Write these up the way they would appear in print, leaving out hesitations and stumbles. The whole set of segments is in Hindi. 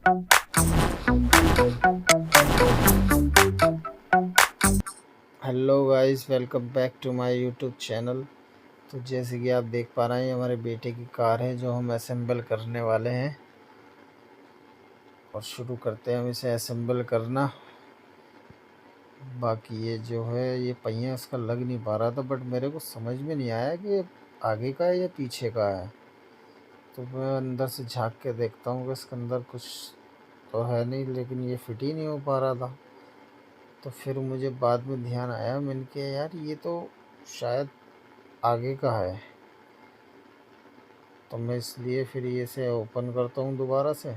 Hello guys, welcome back to my YouTube channel. तो जैसे कि आप देख पा रहे हैं, हमारे बेटे की कार है जो हम असेंबल करने वाले हैं। और शुरू करते हैं हम इसे असेंबल करना। बाकी ये जो है, ये पहिया इसका लग नहीं पा रहा था, बट मेरे को समझ में नहीं आया कि ये आगे का है या पीछे का है। तो मैं अंदर से झांक के देखता हूँ कि इसके अंदर कुछ तो है नहीं, लेकिन ये फिट ही नहीं हो पा रहा था। तो फिर मुझे बाद में ध्यान आया, मैंने कहा यार ये तो शायद आगे का है। तो मैं इसलिए फिर ये से ओपन करता हूँ दोबारा से,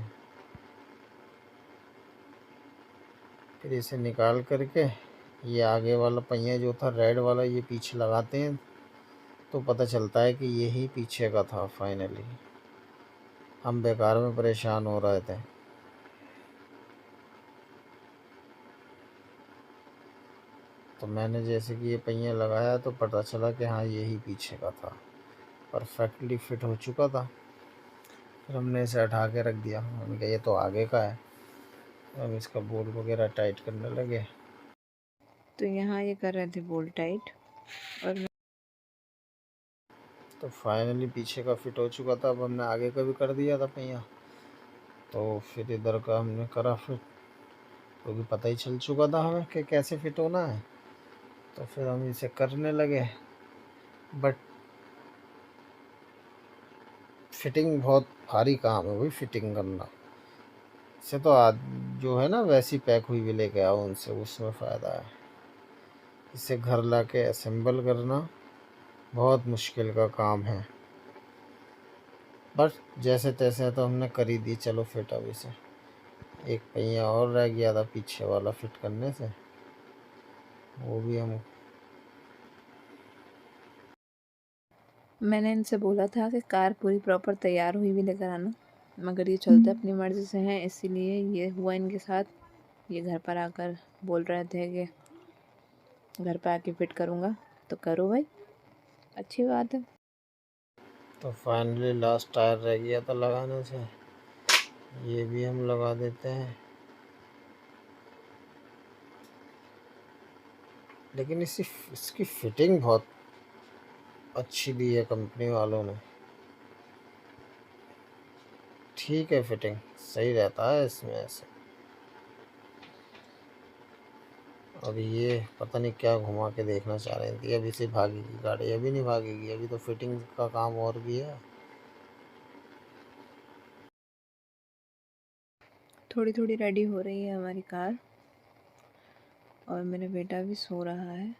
फिर इसे निकाल करके ये आगे वाला पहिया जो था रेड वाला, ये पीछे लगाते हैं तो पता चलता है कि यही पीछे का था। फाइनली हम बेकार में परेशान हो रहे थे। तो मैंने जैसे कि ये पहिया लगाया तो पता चला कि हाँ यही पीछे का था, परफेक्टली फिट हो चुका था। फिर हमने इसे हटा के रख दिया, हमने कहा ये तो आगे का है। हम इसका बोल्ट वगैरह टाइट करने लगे। तो यहाँ ये कर रहे थे बोल्ट टाइट, और तो फाइनली पीछे का फिट हो चुका था। अब हमने आगे का भी कर दिया था पहिया, तो फिर इधर का हमने करा फिट, क्योंकि पता ही चल चुका था हमें कि कैसे फिट होना है। तो फिर हम इसे करने लगे, बट फिटिंग बहुत भारी काम है भाई, फिटिंग करना। इसे तो आज जो है ना वैसी पैक हुई भी लेके आओ उनसे, उसमें फ़ायदा है। इसे घर ला के असेंबल करना बहुत मुश्किल का काम है। बस जैसे तैसे तो हमने कर ही दी। चलो फिट। अब इसे एक पहिया और रह गया था पीछे वाला फिट करने से, वो भी हम। मैंने इनसे बोला था कि कार पूरी प्रॉपर तैयार हुई भी लेकर आना, मगर ये चलते अपनी मर्ज़ी से हैं, इसीलिए ये हुआ इनके साथ। ये घर पर आकर बोल रहे थे कि घर पर आके फिट करूँगा, तो करो भाई, अच्छी बात है। तो फाइनली लास्ट टायर रह गया था लगाने से, ये भी हम लगा देते हैं। लेकिन इसकी फिटिंग बहुत अच्छी दी है कंपनी वालों ने। ठीक है, फिटिंग सही रहता है इसमें ऐसे। और ये पता नहीं क्या घुमा के देखना चाह रही थी। अभी से भागेगी गाड़ी? अभी नहीं भागेगी, अभी तो फिटिंग का काम और भी है। थोड़ी थोड़ी रेडी हो रही है हमारी कार, और मेरा बेटा भी सो रहा है।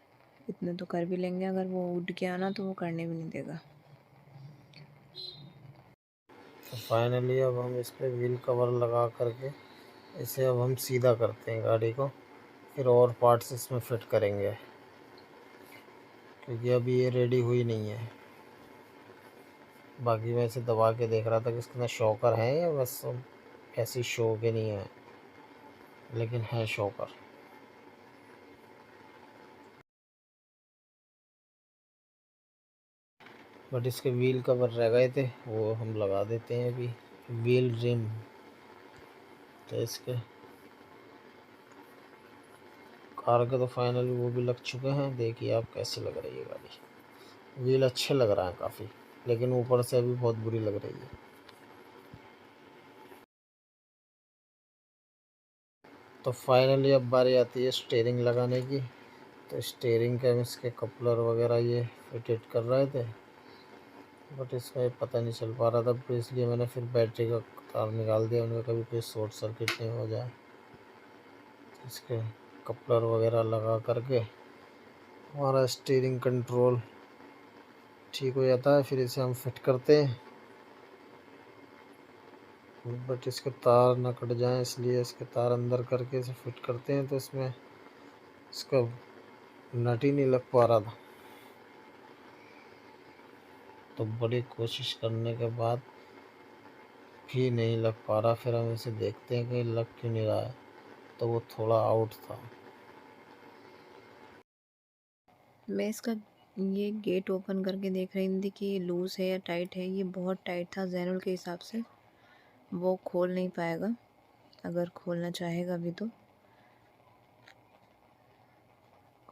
इतने तो कर भी लेंगे, अगर वो उठ गया ना तो वो करने भी नहीं देगा। तो फाइनली अब हम इस पर व्हील कवर लगा करके इसे अब हम सीधा करते हैं गाड़ी को। फिर और पार्ट्स इसमें फिट करेंगे, क्योंकि अभी ये रेडी हुई नहीं है। बाकी मैं इसे दबा के देख रहा था कि इसके अंदर शॉकर है या बस ऐसी शो के नहीं है, लेकिन है शॉकर। बट इसके व्हील कवर रह गए थे, वो हम लगा देते हैं अभी। व्हील रिम तो इसके कार के तो फाइनली वो भी लग चुके हैं। देखिए आप कैसी लग रही है गाड़ी। व्हील अच्छे लग रहा है काफ़ी, लेकिन ऊपर से अभी बहुत बुरी लग रही है। तो फाइनली अब बारी आती है स्टीयरिंग लगाने की। तो स्टीयरिंग के हम इसके कपलर वगैरह ये फिटेड कर रहे थे, बट इसमें पता नहीं चल पा रहा था, तो इसलिए मैंने फिर बैटरी का तार निकाल दिया, उनका कभी कोई शॉर्ट सर्किट नहीं हो जाए। तो इसके कपलर वगैरह लगा करके हमारा स्टीयरिंग कंट्रोल ठीक हो जाता है। फिर इसे हम फिट करते हैं, बट इसके तार ना कट जाएं, इसलिए इसके तार अंदर करके इसे फिट करते हैं। तो इसमें इसका नट ही नहीं लग पा रहा था, तो बड़ी कोशिश करने के बाद भी नहीं लग पा रहा। फिर हम इसे देखते हैं कि लग क्यों नहीं रहा है, तो वो थोड़ा आउट था। मैं इसका ये गेट ओपन करके देख रही थी कि ये लूज़ है या टाइट है। ये बहुत टाइट था, जैनुल के हिसाब से वो खोल नहीं पाएगा। अगर खोलना चाहेगा भी तो।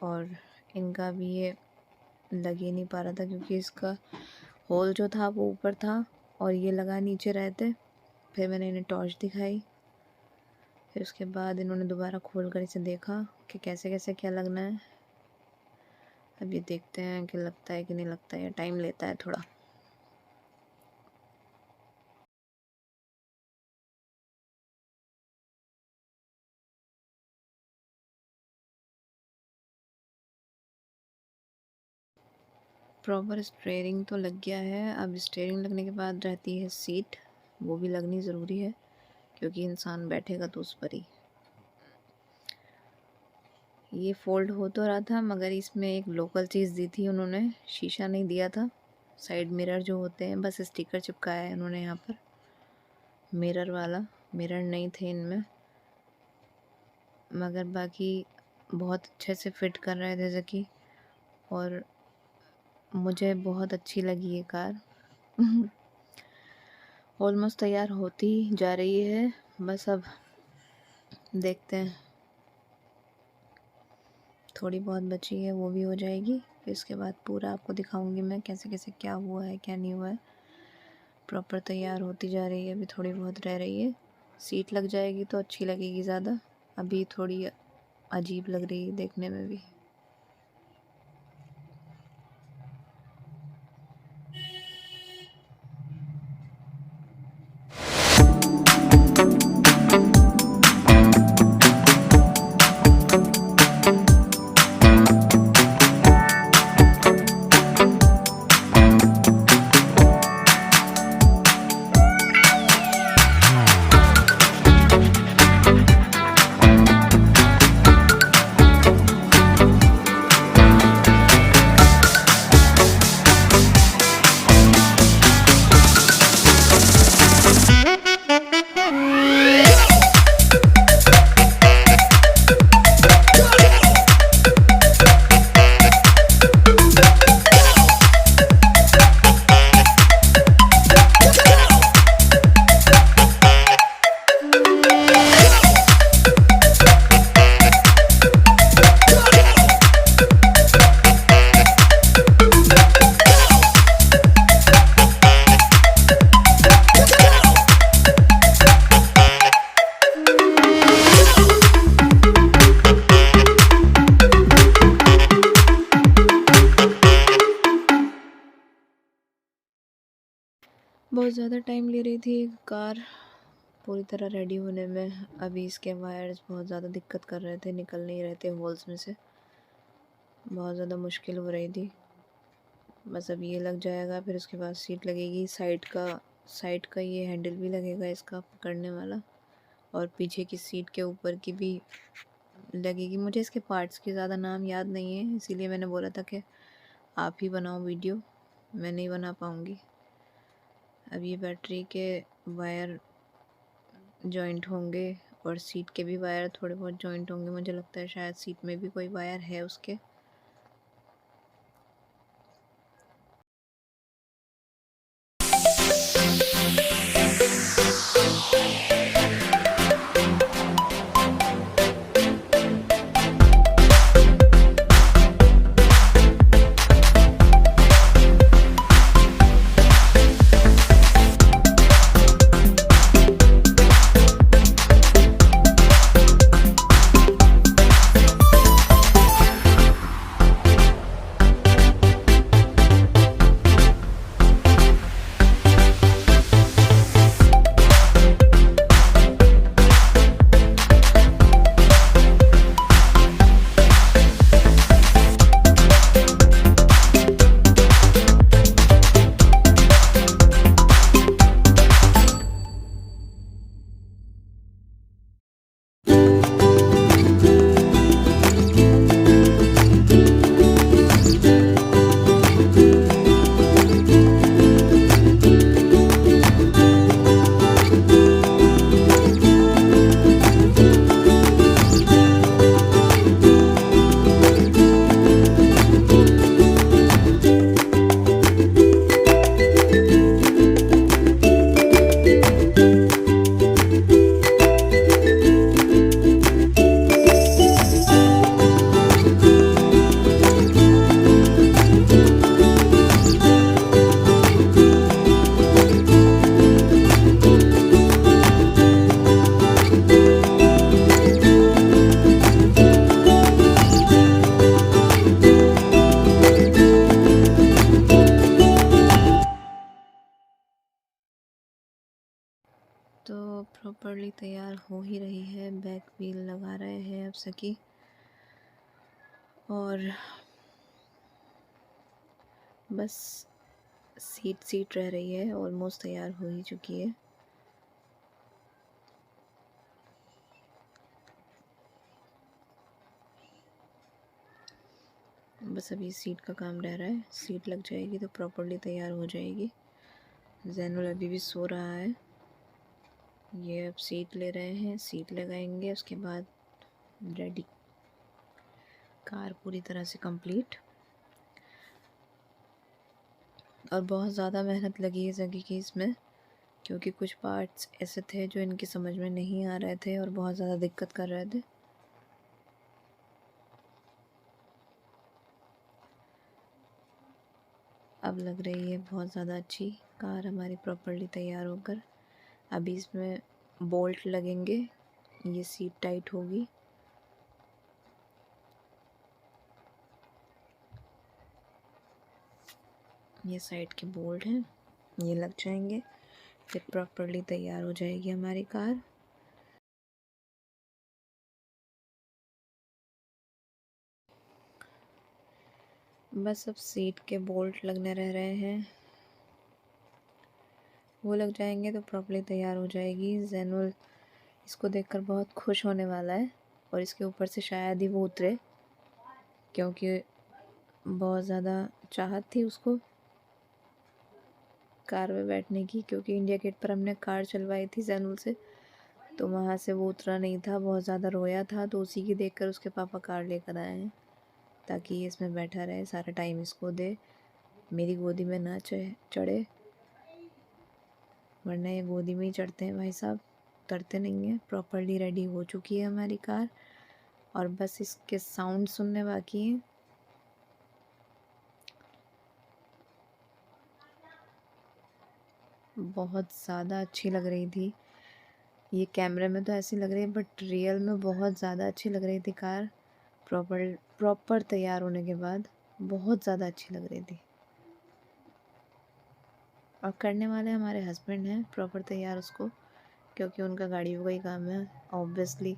और इनका भी ये लग ही नहीं पा रहा था क्योंकि इसका होल जो था वो ऊपर था और ये लगा नीचे रहते। फिर मैंने इन्हें टॉर्च दिखाई, फिर उसके बाद इन्होंने दोबारा खोल कर इसे देखा कि कैसे कैसे क्या लगना है। अब ये देखते हैं कि लगता है कि नहीं लगता है, टाइम लेता है थोड़ा। प्रॉपर स्टेयरिंग तो लग गया है। अब स्टेयरिंग लगने के बाद रहती है सीट, वो भी लगनी ज़रूरी है क्योंकि इंसान बैठेगा तो उस पर ही। ये फ़ोल्ड हो तो रहा था मगर इसमें एक लोकल चीज़ दी थी उन्होंने, शीशा नहीं दिया था। साइड मिरर जो होते हैं, बस स्टिकर चिपकाया है उन्होंने यहाँ पर, मिरर वाला। मिरर नहीं थे इनमें, मगर बाकी बहुत अच्छे से फिट कर रहे थे ज़की, और मुझे बहुत अच्छी लगी ये कार। ऑलमोस्ट तैयार होती जा रही है, बस अब देखते हैं, थोड़ी बहुत बची है वो भी हो जाएगी। फिर इसके बाद पूरा आपको दिखाऊंगी मैं कैसे कैसे क्या हुआ है क्या नहीं हुआ है। प्रॉपर तैयार होती जा रही है, अभी थोड़ी बहुत रह रही है। सीट लग जाएगी तो अच्छी लगेगी ज़्यादा, अभी थोड़ी अजीब लग रही है देखने में भी। बहुत ज़्यादा टाइम ले रही थी कार पूरी तरह रेडी होने में। अभी इसके वायर्स बहुत ज़्यादा दिक्कत कर रहे थे, निकल नहीं रहे थे होल्स में से, बहुत ज़्यादा मुश्किल हो रही थी। बस अब ये लग जाएगा, फिर उसके बाद सीट लगेगी। साइड का ये हैंडल भी लगेगा इसका पकड़ने वाला, और पीछे की सीट के ऊपर की भी लगेगी। मुझे इसके पार्ट्स के ज़्यादा नाम याद नहीं है, इसीलिए मैंने बोला था कि आप ही बनाओ वीडियो, मैं नहीं बना पाऊँगी। अब ये बैटरी के वायर जॉइंट होंगे और सीट के भी वायर थोड़े बहुत जॉइंट होंगे। मुझे लगता है शायद सीट में भी कोई वायर है उसके। प्रॉपरली तैयार हो ही रही है। बैक व्हील लगा रहे हैं अब सकी, और बस सीट रह रही है। ऑलमोस्ट तैयार हो ही चुकी है। बस अभी सीट का काम रह रहा है। सीट लग जाएगी तो प्रॉपरली तैयार हो जाएगी। जैनुल अभी भी सो रहा है। ये अब सीट ले रहे हैं, सीट लगाएंगे, उसके बाद रेडी। कार पूरी तरह से कंप्लीट। और बहुत ज़्यादा मेहनत लगी है जगी की इसमें, क्योंकि कुछ पार्ट्स ऐसे थे जो इनकी समझ में नहीं आ रहे थे और बहुत ज़्यादा दिक्कत कर रहे थे। अब लग रही है बहुत ज़्यादा अच्छी कार हमारी प्रॉपरली तैयार होकर। अभी इसमें बोल्ट लगेंगे, ये सीट टाइट होगी। ये साइड के बोल्ट हैं, ये लग जाएंगे, फिर प्रॉपरली तैयार हो जाएगी हमारी कार। बस अब सीट के बोल्ट लगने रह रहे हैं, वो लग जाएंगे तो प्रॉपरली तैयार हो जाएगी। जैनुल इसको देखकर बहुत खुश होने वाला है, और इसके ऊपर से शायद ही वो उतरे, क्योंकि बहुत ज़्यादा चाहत थी उसको कार में बैठने की। क्योंकि इंडिया गेट पर हमने कार चलवाई थी जैनुल से, तो वहाँ से वो उतरा नहीं था, बहुत ज़्यादा रोया था। तो उसी की देखकर उसके पापा कार लेकर आए हैं, ताकि ये इसमें बैठा रहे, सारा टाइम इसको दे, मेरी गोदी में ना चढ़े, वरना ये गोदी में ही चढ़ते हैं भाई साहब, उतरते नहीं हैं। प्रॉपरली रेडी हो चुकी है हमारी कार, और बस इसके साउंड सुनने बाकी हैं। बहुत ज़्यादा अच्छी लग रही थी ये। कैमरे में तो ऐसी लग रही है, बट रियल में बहुत ज़्यादा अच्छी लग रही थी कार। प्रॉपर तैयार होने के बाद बहुत ज़्यादा अच्छी लग रही थी। और करने वाले हमारे हस्बैंड हैं प्रॉपर तैयार उसको, क्योंकि उनका गाड़ियों का ही काम है ऑब्वियसली।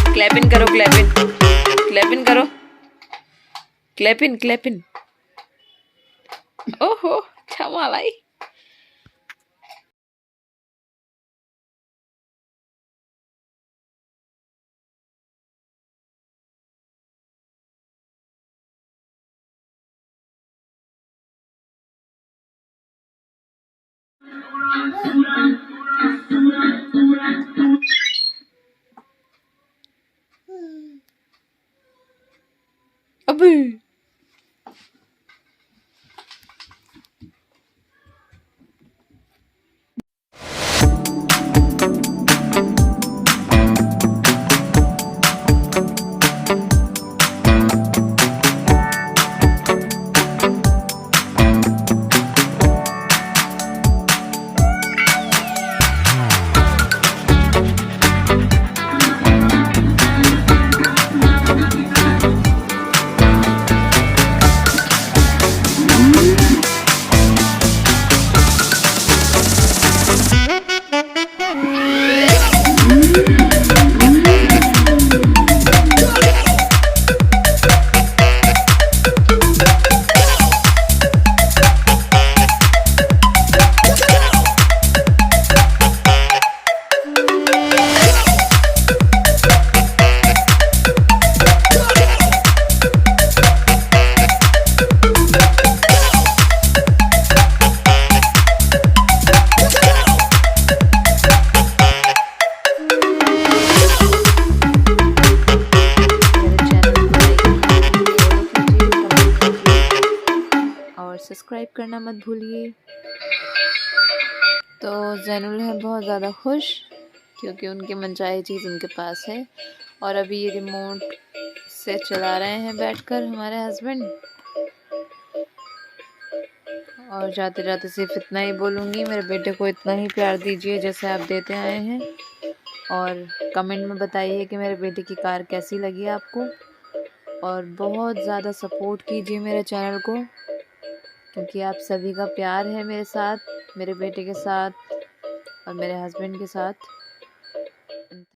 क्लैपिन करो, क्लैपिन करो, क्लैपिन। ओहो छमालाई। अबे सब्सक्राइब करना मत भूलिए। तो जैनुल है बहुत ज़्यादा खुश क्योंकि उनकी मनचाही चीज़ उनके पास है। और अभी ये रिमोट से चला रहे हैं बैठकर हमारे हस्बैंड। और जाते जाते सिर्फ इतना ही बोलूँगी, मेरे बेटे को इतना ही प्यार दीजिए जैसे आप देते आए हैं। और कमेंट में बताइए कि मेरे बेटे की कार कैसी लगी आपको। और बहुत ज़्यादा सपोर्ट कीजिए मेरे चैनल को, क्योंकि आप सभी का प्यार है मेरे साथ, मेरे बेटे के साथ और मेरे हस्बैंड के साथ।